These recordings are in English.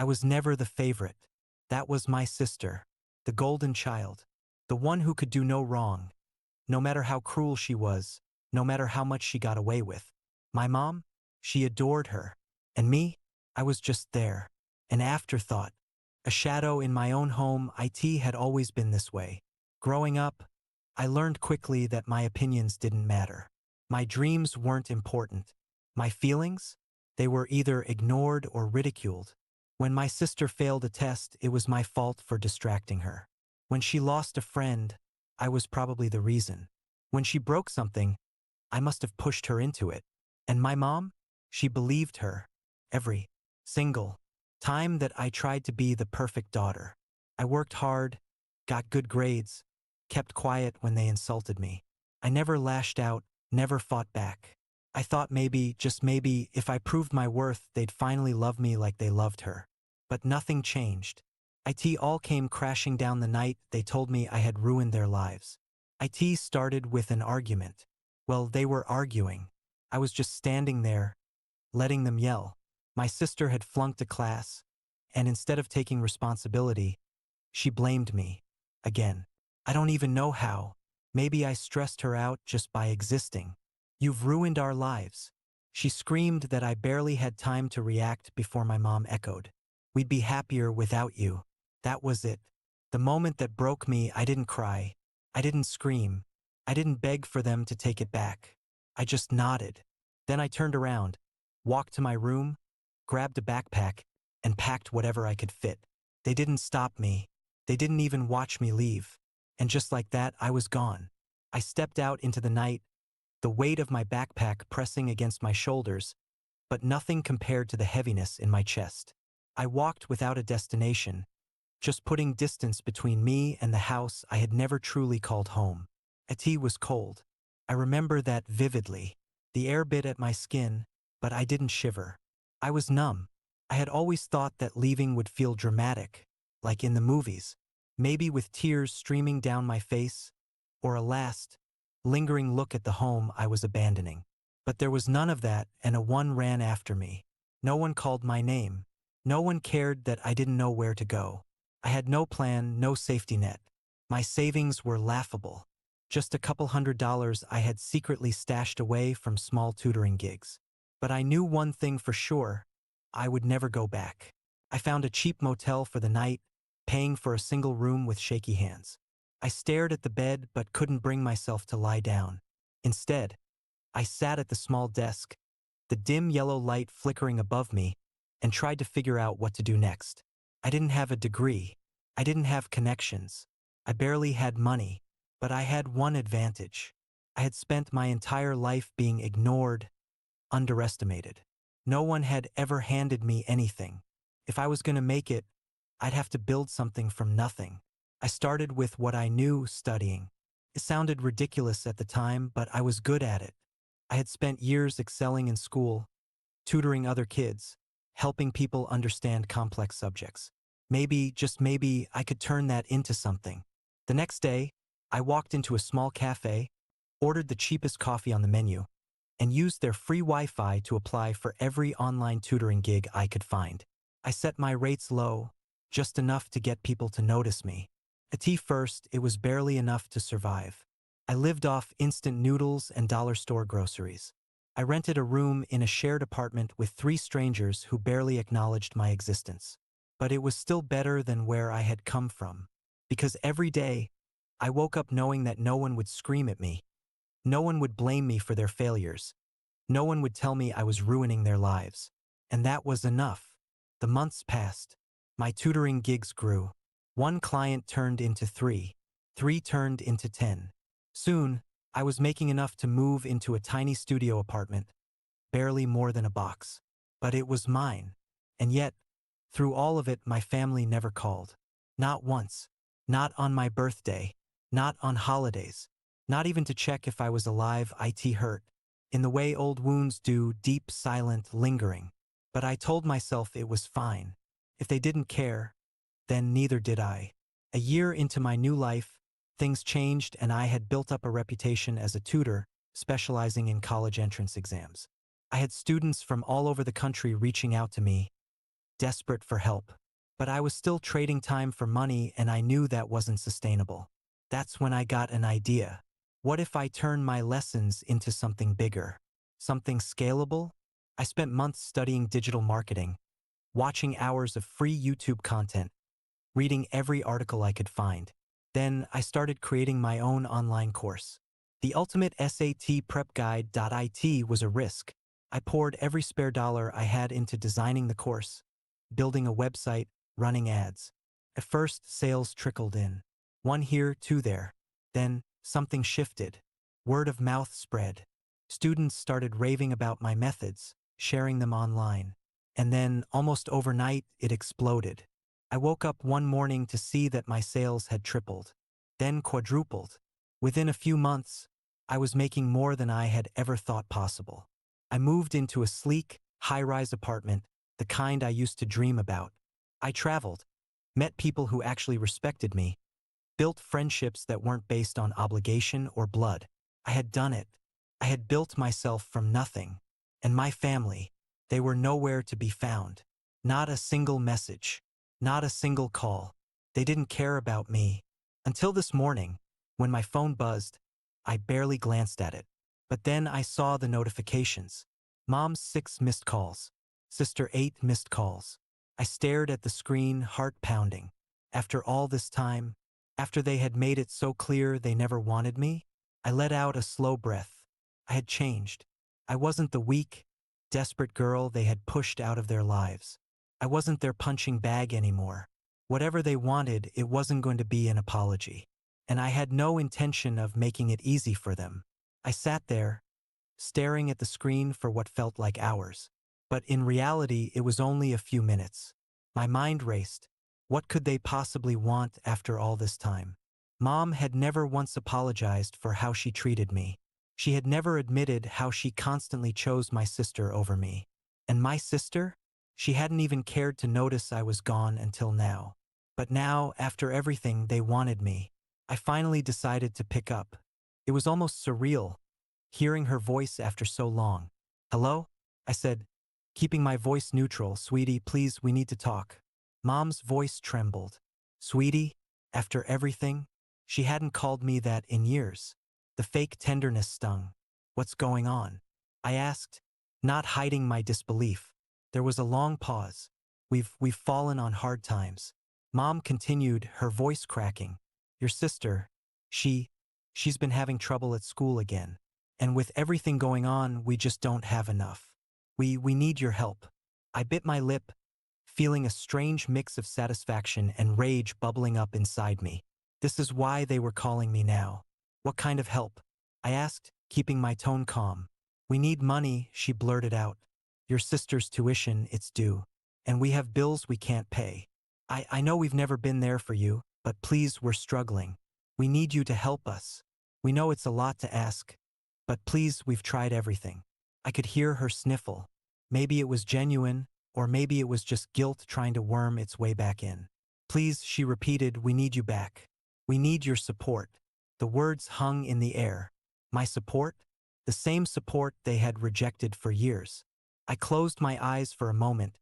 I was never the favorite. That was my sister, the golden child, the one who could do no wrong, no matter how cruel she was, no matter how much she got away with. My mom? She adored her. And me? I was just there. An afterthought. A shadow in my own home. It had always been this way. Growing up, I learned quickly that my opinions didn't matter. My dreams weren't important. My feelings? They were either ignored or ridiculed. When my sister failed a test, it was my fault for distracting her. When she lost a friend, I was probably the reason. When she broke something, I must have pushed her into it. And my mom? She believed her. Every single time that I tried to be the perfect daughter. I worked hard, got good grades, kept quiet when they insulted me. I never lashed out, never fought back. I thought maybe, just maybe, if I proved my worth, they'd finally love me like they loved her. But nothing changed. It all came crashing down the night they told me I had ruined their lives. It started with an argument. Well, they were arguing. I was just standing there, letting them yell. My sister had flunked a class, and instead of taking responsibility, she blamed me. Again. I don't even know how. Maybe I stressed her out just by existing. You've ruined our lives. She screamed that I barely had time to react before my mom echoed. We'd be happier without you. That was it. The moment that broke me, I didn't cry. I didn't scream. I didn't beg for them to take it back. I just nodded. Then I turned around, walked to my room, grabbed a backpack, and packed whatever I could fit. They didn't stop me. They didn't even watch me leave. And just like that, I was gone. I stepped out into the night, the weight of my backpack pressing against my shoulders, but nothing compared to the heaviness in my chest. I walked without a destination, just putting distance between me and the house I had never truly called home. It was cold. I remember that vividly. The air bit at my skin, but I didn't shiver. I was numb. I had always thought that leaving would feel dramatic, like in the movies, maybe with tears streaming down my face, or a last, lingering look at the home I was abandoning. But there was none of that, and a one ran after me. No one called my name. No one cared that I didn't know where to go. I had no plan, no safety net. My savings were laughable. Just a couple $100s I had secretly stashed away from small tutoring gigs. But I knew one thing for sure. I would never go back. I found a cheap motel for the night, paying for a single room with shaky hands. I stared at the bed but couldn't bring myself to lie down. Instead, I sat at the small desk, the dim yellow light flickering above me, and tried to figure out what to do next. I didn't have a degree. I didn't have connections. I barely had money. But I had one advantage. I had spent my entire life being ignored, underestimated. No one had ever handed me anything. If I was going to make it, I'd have to build something from nothing. I started with what I knew, studying. It sounded ridiculous at the time, but I was good at it. I had spent years excelling in school, tutoring other kids, helping people understand complex subjects. Maybe, just maybe, I could turn that into something. The next day, I walked into a small cafe, ordered the cheapest coffee on the menu, and used their free Wi-Fi to apply for every online tutoring gig I could find. I set my rates low, just enough to get people to notice me. At first, it was barely enough to survive. I lived off instant noodles and dollar store groceries. I rented a room in a shared apartment with 3 strangers who barely acknowledged my existence. But it was still better than where I had come from, because every day, I woke up knowing that no one would scream at me. No one would blame me for their failures. No one would tell me I was ruining their lives. And that was enough. The months passed. My tutoring gigs grew. 1 client turned into 3. 3 turned into 10. Soon, I was making enough to move into a tiny studio apartment, barely more than a box. But it was mine. And yet, through all of it, my family never called. Not once. Not on my birthday. Not on holidays. Not even to check if I was alive. It hurt. In the way old wounds do, deep, silent, lingering. But I told myself it was fine. If they didn't care, then neither did I. A year into my new life, things changed and I had built up a reputation as a tutor, specializing in college entrance exams. I had students from all over the country reaching out to me, desperate for help. But I was still trading time for money and I knew that wasn't sustainable. That's when I got an idea. What if I turn my lessons into something bigger? Something scalable? I spent months studying digital marketing, watching hours of free YouTube content, reading every article I could find. Then I started creating my own online course. The ultimate SAT prep guide.it was a risk. I poured every spare dollar I had into designing the course, building a website, running ads. At first, sales trickled in. One here, two there. Then, something shifted. Word of mouth spread. Students started raving about my methods, sharing them online. And then, almost overnight, it exploded. I woke up one morning to see that my sales had tripled, then quadrupled. Within a few months, I was making more than I had ever thought possible. I moved into a sleek, high-rise apartment, the kind I used to dream about. I traveled, met people who actually respected me, built friendships that weren't based on obligation or blood. I had done it. I had built myself from nothing. And my family, they were nowhere to be found. Not a single message. Not a single call. They didn't care about me. Until this morning, when my phone buzzed, I barely glanced at it. But then I saw the notifications. Mom's 6 missed calls. Sister 8 missed calls. I stared at the screen, heart pounding. After all this time, after they had made it so clear they never wanted me, I let out a slow breath. I had changed. I wasn't the weak, desperate girl they had pushed out of their lives. I wasn't their punching bag anymore. Whatever they wanted, it wasn't going to be an apology. And I had no intention of making it easy for them. I sat there, staring at the screen for what felt like hours. But in reality, it was only a few minutes. My mind raced. What could they possibly want after all this time? Mom had never once apologized for how she treated me. She had never admitted how she constantly chose my sister over me. And my sister? She hadn't even cared to notice I was gone until now. But now, after everything, they wanted me. I finally decided to pick up. It was almost surreal, hearing her voice after so long. "Hello?" I said, keeping my voice neutral. "Sweetie, please, we need to talk." Mom's voice trembled. "Sweetie?" After everything? She hadn't called me that in years. The fake tenderness stung. "What's going on?" I asked, not hiding my disbelief. There was a long pause. We've fallen on hard times." Mom continued, her voice cracking. "Your sister, she's been having trouble at school again. And with everything going on, we just don't have enough. We need your help." I bit my lip, feeling a strange mix of satisfaction and rage bubbling up inside me. This is why they were calling me now. "What kind of help?" I asked, keeping my tone calm. "We need money," she blurted out. "Your sister's tuition, it's due. And we have bills we can't pay. I know we've never been there for you, but please, we're struggling. We need you to help us. We know it's a lot to ask, but please, we've tried everything." I could hear her sniffle. Maybe it was genuine, or maybe it was just guilt trying to worm its way back in. "Please," she repeated, "we need you back. We need your support." The words hung in the air. My support? The same support they had rejected for years. I closed my eyes for a moment,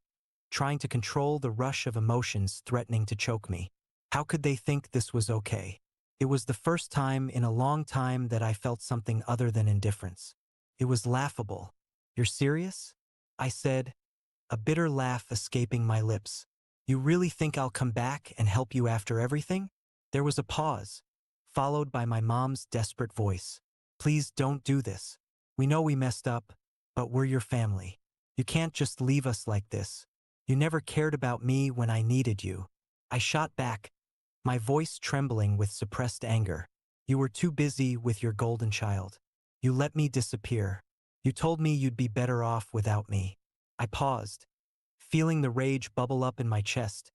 trying to control the rush of emotions threatening to choke me. How could they think this was okay? It was the first time in a long time that I felt something other than indifference. It was laughable. "You're serious?" I said, a bitter laugh escaping my lips. "You really think I'll come back and help you after everything?" There was a pause, followed by my mom's desperate voice. "Please don't do this. We know we messed up, but we're your family. You can't just leave us like this. You never cared about me when I needed you." I shot back, my voice trembling with suppressed anger. "You were too busy with your golden child. You let me disappear. You told me you'd be better off without me." I paused, feeling the rage bubble up in my chest,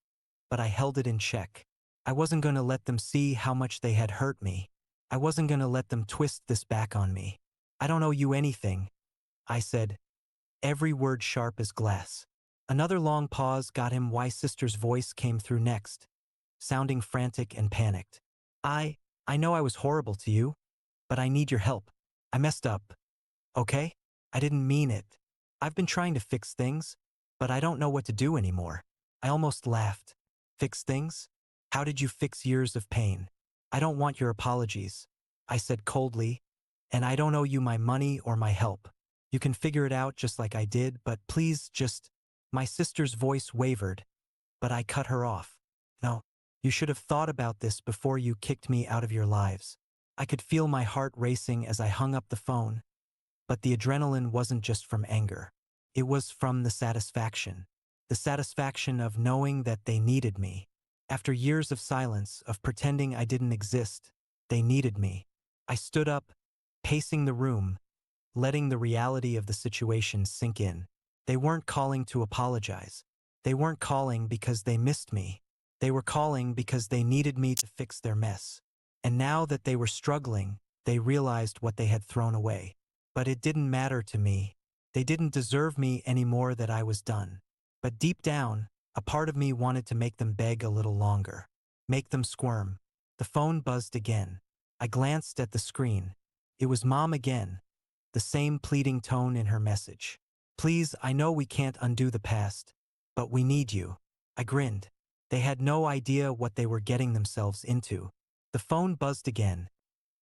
but I held it in check. I wasn't going to let them see how much they had hurt me. I wasn't going to let them twist this back on me. "I don't owe you anything," I said, every word sharp as glass. Another long pause got him why sister's voice came through next, sounding frantic and panicked. I know I was horrible to you, but I need your help. I messed up. Okay? I didn't mean it. I've been trying to fix things, but I don't know what to do anymore." I almost laughed. Fix things? How did you fix years of pain? I don't want your apologies, I said coldly, and I don't owe you my money or my help. You can figure it out just like I did, but please just... My sister's voice wavered, but I cut her off. No, you should have thought about this before you kicked me out of your lives. I could feel my heart racing as I hung up the phone, but the adrenaline wasn't just from anger. It was from the satisfaction. The satisfaction of knowing that they needed me. After years of silence, of pretending I didn't exist, they needed me. I stood up, pacing the room, letting the reality of the situation sink in. They weren't calling to apologize. They weren't calling because they missed me. They were calling because they needed me to fix their mess. And now that they were struggling, they realized what they had thrown away. But it didn't matter to me. They didn't deserve me any more that I was done. But deep down, a part of me wanted to make them beg a little longer. Make them squirm. The phone buzzed again. I glanced at the screen. It was Mom again. The same pleading tone in her message. Please, I know we can't undo the past, but we need you. I grinned. They had no idea what they were getting themselves into. The phone buzzed again,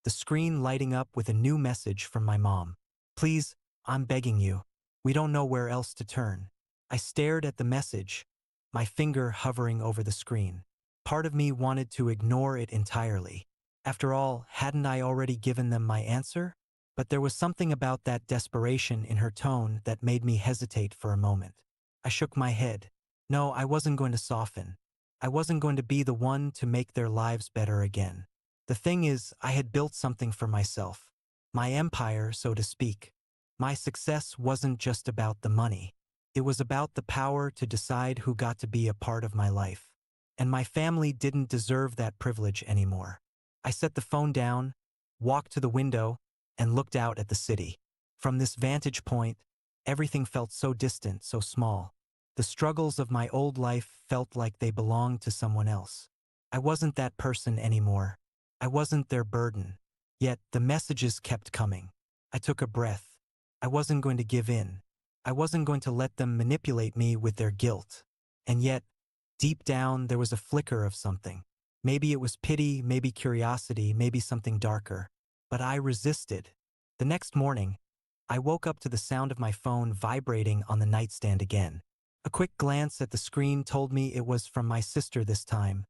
the screen lighting up with a new message from my mom. Please, I'm begging you. We don't know where else to turn. I stared at the message, my finger hovering over the screen. Part of me wanted to ignore it entirely. After all, hadn't I already given them my answer? But there was something about that desperation in her tone that made me hesitate for a moment. I shook my head. No, I wasn't going to soften. I wasn't going to be the one to make their lives better again. The thing is, I had built something for myself. My empire, so to speak. My success wasn't just about the money. It was about the power to decide who got to be a part of my life. And my family didn't deserve that privilege anymore. I set the phone down, walked to the window, and looked out at the city. From this vantage point, everything felt so distant, so small. The struggles of my old life felt like they belonged to someone else. I wasn't that person anymore. I wasn't their burden. Yet the messages kept coming. I took a breath. I wasn't going to give in. I wasn't going to let them manipulate me with their guilt. And yet, deep down, there was a flicker of something. Maybe it was pity, maybe curiosity, maybe something darker. But I resisted. The next morning, I woke up to the sound of my phone vibrating on the nightstand again. A quick glance at the screen told me it was from my sister this time.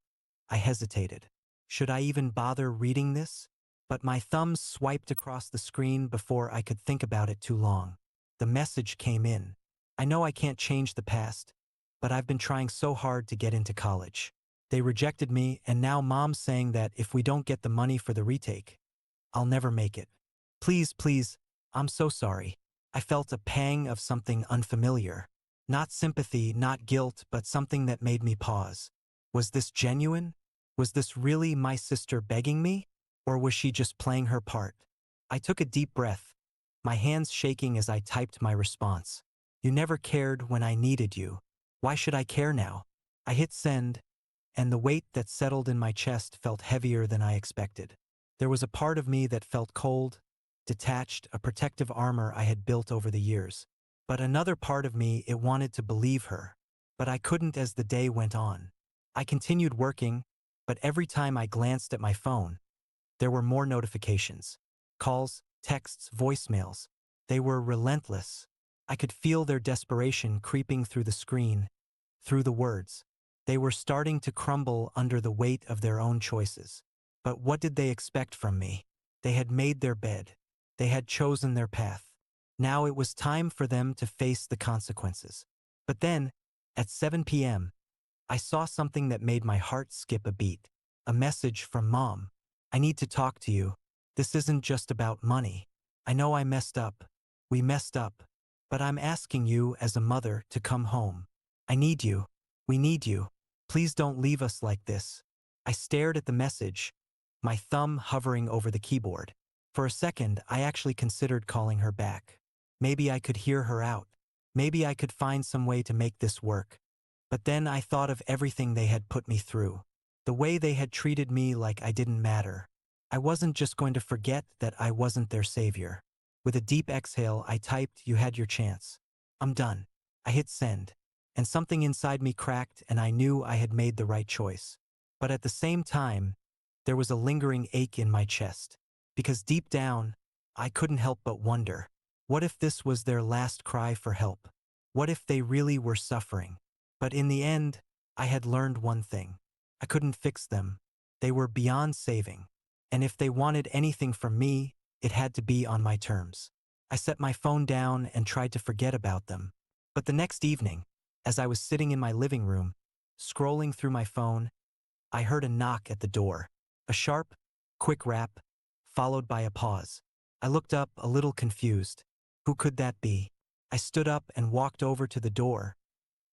I hesitated. Should I even bother reading this? But my thumb swiped across the screen before I could think about it too long. The message came in. I know I can't change the past, but I've been trying so hard to get into college. They rejected me, and now Mom's saying that if we don't get the money for the retake, I'll never make it. Please, please, I'm so sorry. I felt a pang of something unfamiliar. Not sympathy, not guilt, but something that made me pause. Was this genuine? Was this really my sister begging me? Or was she just playing her part? I took a deep breath, my hands shaking as I typed my response. You never cared when I needed you. Why should I care now? I hit send, and the weight that settled in my chest felt heavier than I expected. There was a part of me that felt cold, detached, a protective armor I had built over the years. But another part of me, it wanted to believe her. But I couldn't as the day went on. I continued working, but every time I glanced at my phone, there were more notifications. Calls, texts, voicemails. They were relentless. I could feel their desperation creeping through the screen, through the words. They were starting to crumble under the weight of their own choices. But what did they expect from me? They had made their bed. They had chosen their path. Now it was time for them to face the consequences. But then, at 7 p.m., I saw something that made my heart skip a beat. A message from Mom. I need to talk to you. This isn't just about money. I know I messed up. We messed up. But I'm asking you as a mother to come home. I need you. We need you. Please don't leave us like this. I stared at the message, my thumb hovering over the keyboard. For a second, I actually considered calling her back. Maybe I could hear her out. Maybe I could find some way to make this work. But then I thought of everything they had put me through. The way they had treated me like I didn't matter. I wasn't just going to forget that I wasn't their savior. With a deep exhale, I typed, "You had your chance. I'm done." I hit send. and something inside me cracked and I knew I had made the right choice. But at the same time, there was a lingering ache in my chest, because deep down, I couldn't help but wonder, what if this was their last cry for help? What if they really were suffering? But in the end, I had learned one thing. I couldn't fix them. They were beyond saving. And if they wanted anything from me, it had to be on my terms. I set my phone down and tried to forget about them. But the next evening, as I was sitting in my living room, scrolling through my phone, I heard a knock at the door. A sharp, quick rap, followed by a pause. I looked up, a little confused. Who could that be? I stood up and walked over to the door,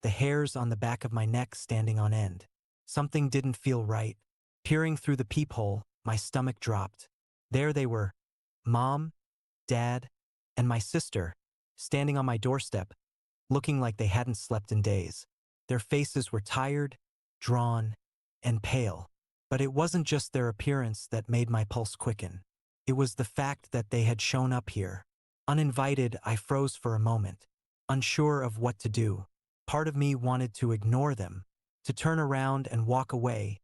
the hairs on the back of my neck standing on end. Something didn't feel right. Peering through the peephole, my stomach dropped. There they were, Mom, Dad, and my sister, standing on my doorstep, looking like they hadn't slept in days. Their faces were tired, drawn, and pale. But it wasn't just their appearance that made my pulse quicken. It was the fact that they had shown up here. Uninvited, I froze for a moment, unsure of what to do. Part of me wanted to ignore them, to turn around and walk away,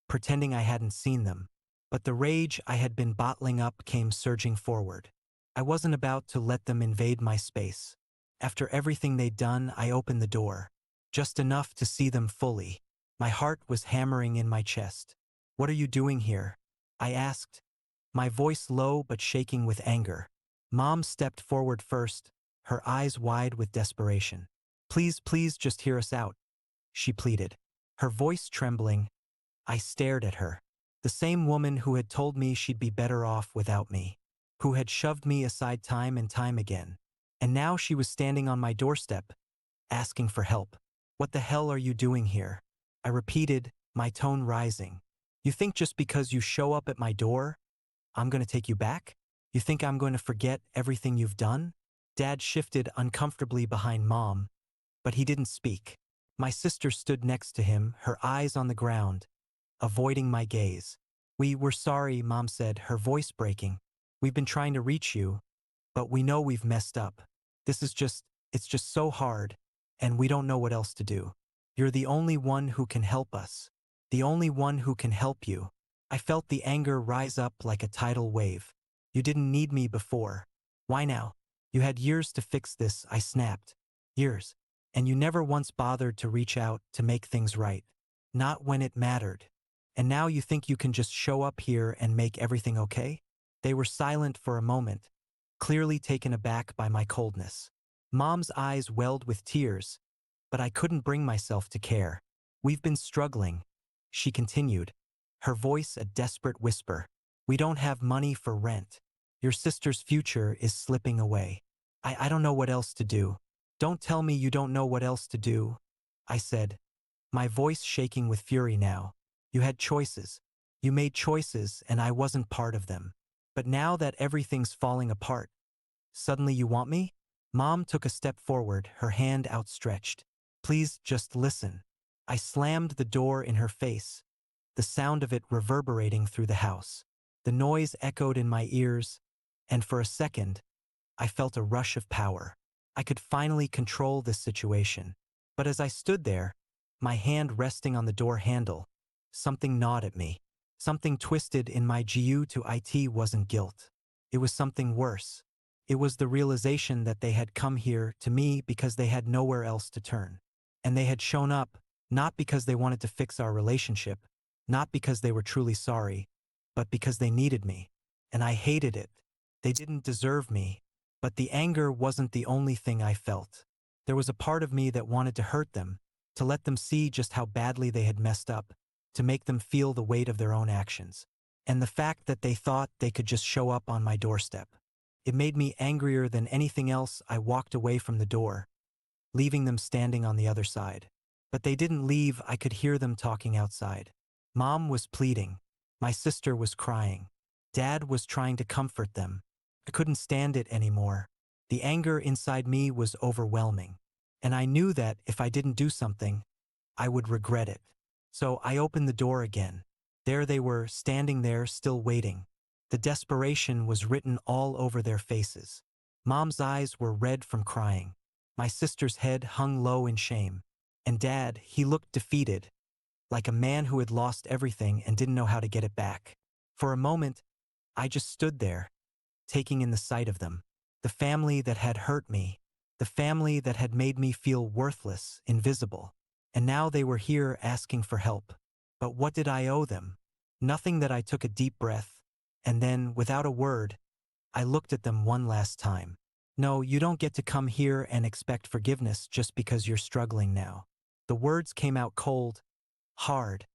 pretending I hadn't seen them. But the rage I had been bottling up came surging forward. I wasn't about to let them invade my space. After everything they'd done, I opened the door, just enough to see them fully. My heart was hammering in my chest. "What are you doing here?" I asked, my voice low but shaking with anger. Mom stepped forward first, her eyes wide with desperation. "Please, please just hear us out," she pleaded. Her voice trembling, I stared at her. The same woman who had told me she'd be better off without me, who had shoved me aside time and time again. And now she was standing on my doorstep, asking for help. "What the hell are you doing here?" I repeated, my tone rising. "You think just because you show up at my door, I'm going to take you back? You think I'm going to forget everything you've done?" Dad shifted uncomfortably behind Mom, but he didn't speak. My sister stood next to him, her eyes on the ground, avoiding my gaze. We're sorry," Mom said, her voice breaking. "We've been trying to reach you, but we know we've messed up. It's just so hard, and we don't know what else to do. You're the only one who can help us. The only one who can help you." I felt the anger rise up like a tidal wave. "You didn't need me before. Why now? You had years to fix this," I snapped. "Years. And you never once bothered to reach out to make things right. Not when it mattered. And now you think you can just show up here and make everything okay?" They were silent for a moment, clearly taken aback by my coldness. Mom's eyes welled with tears, but I couldn't bring myself to care. "We've been struggling," she continued, her voice a desperate whisper. "We don't have money for rent. Your sister's future is slipping away. I don't know what else to do." "Don't tell me you don't know what else to do," I said, my voice shaking with fury now. "You had choices. You made choices and I wasn't part of them. But now that everything's falling apart, suddenly you want me?" Mom took a step forward, her hand outstretched. "Please just listen." I slammed the door in her face, the sound of it reverberating through the house. The noise echoed in my ears, and for a second, I felt a rush of power. I could finally control this situation. But as I stood there, my hand resting on the door handle, something gnawed at me. Something twisted in my GU to IT wasn't guilt. It was something worse. It was the realization that they had come here to me because they had nowhere else to turn. And they had shown up, not because they wanted to fix our relationship, not because they were truly sorry, but because they needed me. And I hated it. They didn't deserve me. But the anger wasn't the only thing I felt. There was a part of me that wanted to hurt them, to let them see just how badly they had messed up, to make them feel the weight of their own actions. And the fact that they thought they could just show up on my doorstep. It made me angrier than anything else. I walked away from the door, leaving them standing on the other side. But they didn't leave. I could hear them talking outside. Mom was pleading. My sister was crying. Dad was trying to comfort them. I couldn't stand it anymore. The anger inside me was overwhelming. And I knew that if I didn't do something, I would regret it. So I opened the door again. There they were, standing there, still waiting. The desperation was written all over their faces. Mom's eyes were red from crying. My sister's head hung low in shame. And Dad, he looked defeated, like a man who had lost everything and didn't know how to get it back. For a moment, I just stood there, taking in the sight of them. The family that had hurt me, the family that had made me feel worthless, invisible. And now they were here asking for help. But what did I owe them? Nothing. That I took a deep breath, and then, without a word, I looked at them one last time. No, you don't get to come here and expect forgiveness just because you're struggling now. The words came out cold, hard,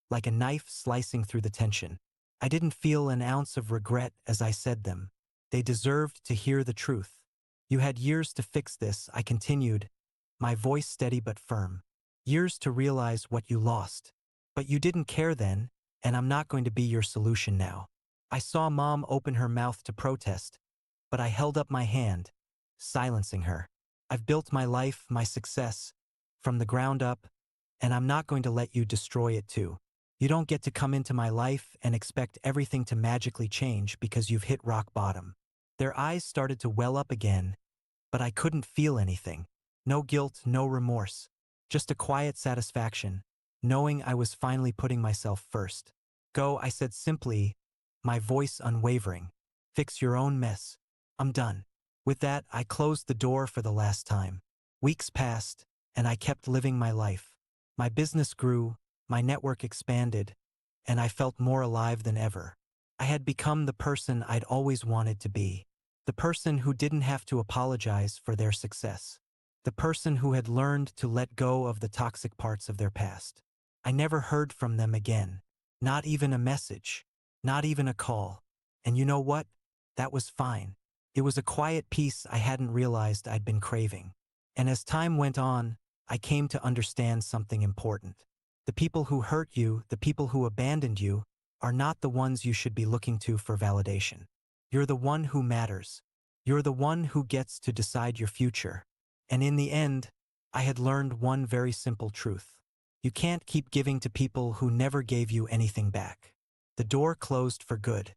like a knife slicing through the tension. I didn't feel an ounce of regret as I said them. They deserved to hear the truth. You had years to fix this, I continued, my voice steady but firm. Years to realize what you lost. But you didn't care then, and I'm not going to be your solution now. I saw Mom open her mouth to protest, but I held up my hand, silencing her. I've built my life, my success, from the ground up, and I'm not going to let you destroy it too. You don't get to come into my life and expect everything to magically change because you've hit rock bottom. Their eyes started to well up again, but I couldn't feel anything. No guilt, no remorse, just a quiet satisfaction, knowing I was finally putting myself first. Go, I said simply, my voice unwavering. Fix your own mess. I'm done. With that, I closed the door for the last time. Weeks passed, and I kept living my life. My business grew, my network expanded, and I felt more alive than ever. I had become the person I'd always wanted to be. The person who didn't have to apologize for their success. The person who had learned to let go of the toxic parts of their past. I never heard from them again. Not even a message. Not even a call. And you know what? That was fine. It was a quiet peace I hadn't realized I'd been craving. And as time went on, I came to understand something important. The people who hurt you, the people who abandoned you, are not the ones you should be looking to for validation. You're the one who matters. You're the one who gets to decide your future. And in the end, I had learned one very simple truth. You can't keep giving to people who never gave you anything back. The door closed for good.